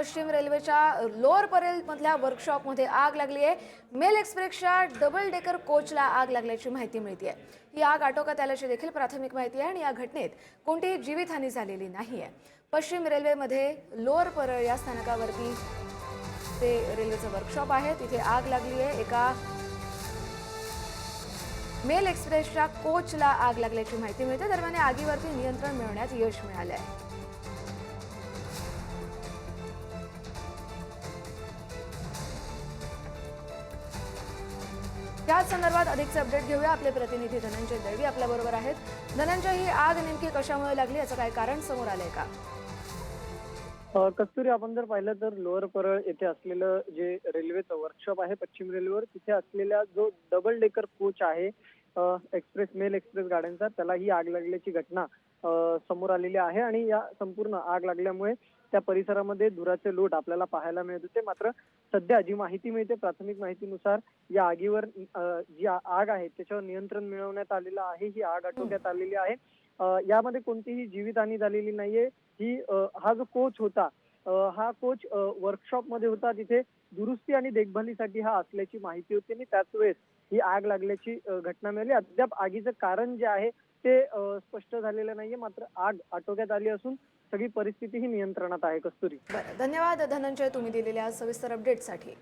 पश्चिम रेल्वेच्या लोअर परेलमधल्या वर्कशॉपमध्ये आग लागली आहे। मेल एक्सप्रेसच्या डबल डेकर कोचला आग लागल्याची माहिती मिळते आहे। ही आग आटोक्यात आल्याची देखील प्राथमिक माहिती आहे आणि या घटनेत कोणतीही जीवितहानी झालेली नाही आहे। पश्चिम रेल्वेमध्ये लोअर परळ या स्थानकावरती ते रेल्वेचं वर्कशॉप आहे, तिथे आग लागली आहे। एका मेल एक्सप्रेसच्या कोचला आग लागल्याची माहिती मिळते। दरम्यान आगीवरती नियंत्रण मिळवण्यात यश मिळाले आहे। याच संदर्भात अधिकचे अपडेट घेऊया। आपले प्रतिनिधी धनंजय दळवी आपल्या बरोबर आहेत। धनंजय, ही आग नेमकी कशामुळे लागली, याचं काय कारण समोर आलंय का? कस्तुरी, आपण जर पाहिलं तर लोअर परळ येथे असलेलं जे रेल्वेचं वर्कशॉप आहे पश्चिम रेल्वेवर, तिथे असलेला जो डबल डेकर कोच आहे एक्सप्रेस मेल एक्सप्रेस गाड्यांचा, त्याला ही आग लागल्याची घटना समोर आलेली आहे। आणि या संपूर्ण आग लागल्यामुळे त्या परिसरामध्ये धुराचे लोट आपल्याला पाहायला मिळत होते। मात्र सध्या जी माहिती मिळते, प्राथमिक माहितीनुसार या आगीवर जी आग आहे त्याच्यावर नियंत्रण मिळवण्यात आलेलं आहे। ही आग आटोक्यात आलेली आहे। यामध्ये कोणतीही जीवितहानी झालेली नाहीये। हा जो कोच होता, हा कोच वर्कशॉप मध्ये होता, तिथे दुरुस्ती आणि देखभालीसाठी हा असल्याची माहिती होती आणि त्याच वेळेस ही आग लागल्याची घटना मिळाली। अद्याप आगीचं कारण जे आहे ते स्पष्ट झालेलं नाहीये। मात्र आग आटोक्यात आली असून सगळी परिस्थिती ही नियंत्रणात आहे। कस्तुरी, धन्यवाद धनंजय, तुम्ही दिलेल्या सविस्तर अपडेटसाठी।